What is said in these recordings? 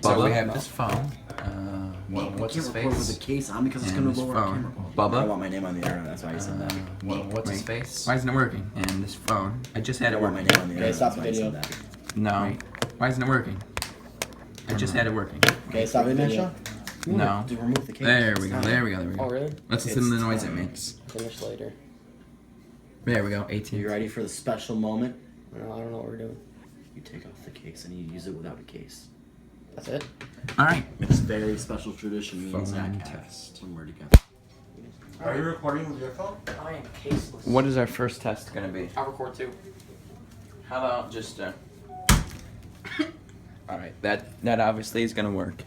So we have this phone. What's his record with face? the case on because it's And going to this lower our phone. camera quality. Bubba. I don't want my name on the internet. That's why I said that. What's his Wait, face? Why isn't it working? And this phone. I just had I it don't want my working. name on the internet. stop That's the why I video. said that. No. Wait, why isn't it working? I just had it working. Okay, stop the Really, video. Masha? No. Dude, remove the case. There we It's go. time. There we go. There we go. Oh, really? Let's listen to the noise it time. makes. Finish later. There we go. Are 18. you ready for the special moment? No, I don't know what we're doing. You take off the case and you use it without a case. That's it? All right. It's very special tradition. Me and Phone Zach have test. when we're together. Are you recording with your phone? I am caseless. What is our first test gonna be? I'll record too. How about just all right, that obviously is gonna work.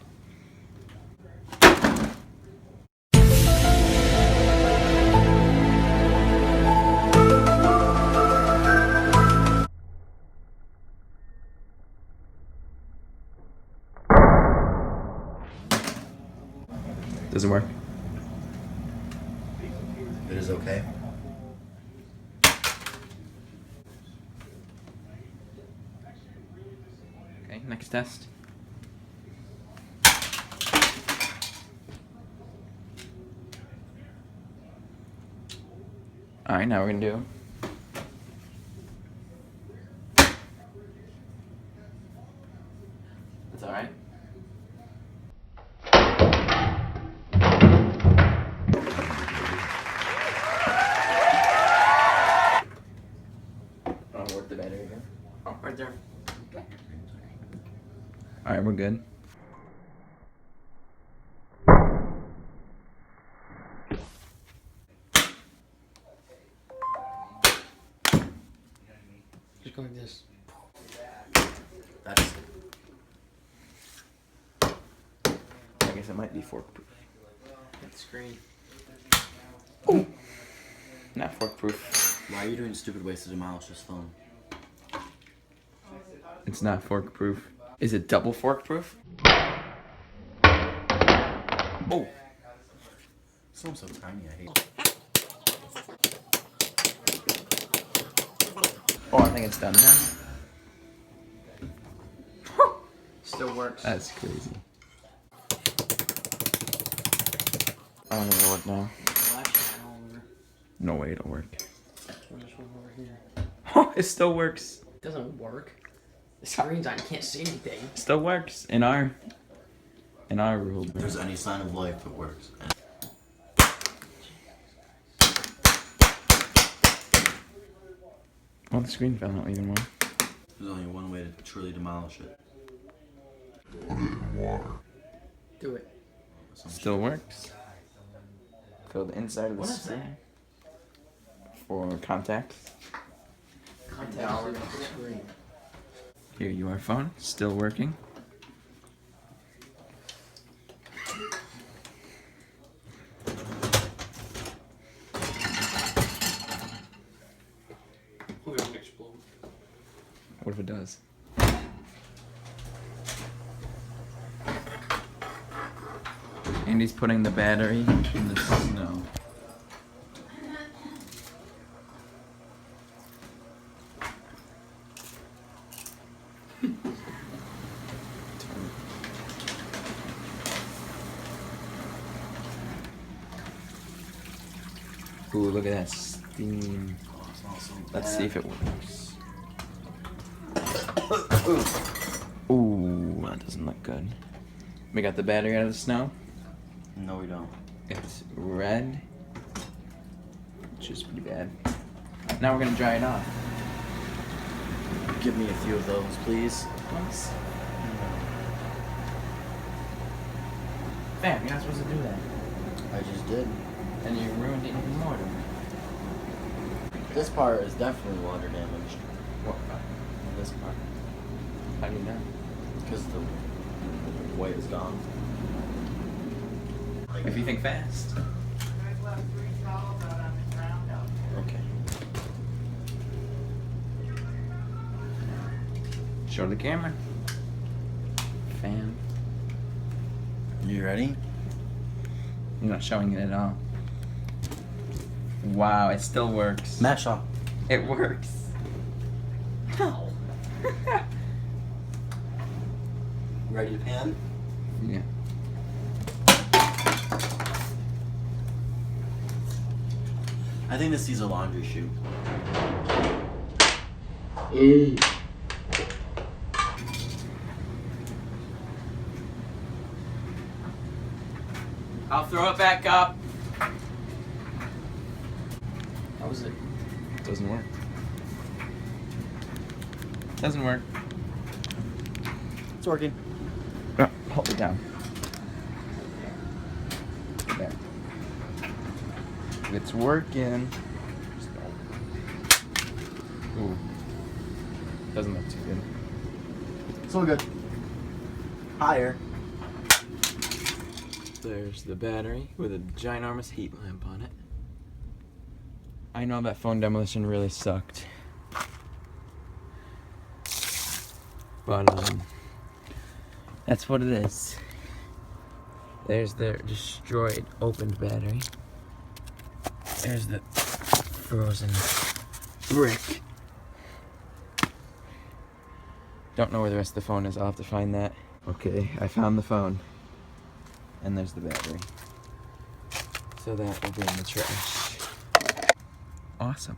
Does it work? It is okay. Okay. Next test. All right. Now we're gonna do. That's all right. I'll work the battery again. Oh, right there. All right. We're good. Just go like this. That's I guess it might be fork proof. Hit the screen. Not fork proof. why are you doing stupid ways to demolish this phone? It's not fork proof. Is it double fork proof? Oh, This one's so tiny. I hate it. oh, I think it's done now. Still works. That's crazy. I don't know what now. Flash it all over. No way it'll work. Turn this one over here. Oh, it still works. It doesn't work. The screen's on. You can't see anything. Still works in our rule. If there's any sign of life, it works. Well, the screen fell out even more. There's only one way to truly demolish it. Do it. Still works. Fill the inside of the What is screen for contacts. Contact the screen. Here you are, phone. Still working. We're gonna explode. What if it does? Andy's putting the battery in the snow. Ooh, look at that steam. Let's see if it works. Ooh, that doesn't look good. We got the battery out of the snow. No, we don't. It's red, which is pretty bad. Now we're gonna dry it off. Give me a few of those, please. Once. Fam, you're not supposed to do that. I just did. And you ruined it even more. This part is definitely water damaged. What part? This part. How do you know? Because the white is gone. If you think fast. Okay. Show the camera. Fam. You ready? You're not showing it at all. Wow, it still works. Mash off. It works. Ready to pan? Yeah. I think this is a laundry chute. I'll throw it back up. How was it? Doesn't work. Doesn't work. It's working. Oh, hold it down. There. It's working. Ooh. Doesn't look too good. It's all good. Higher. There's the battery with a ginormous heat lamp on it. I know that phone demolition really sucked. But, that's what it is. There's the destroyed, opened battery. There's the frozen brick. Don't know where the rest of the phone is. I'll have to find that. Okay, I found the phone. And there's the battery. So that will be in the trash. Awesome.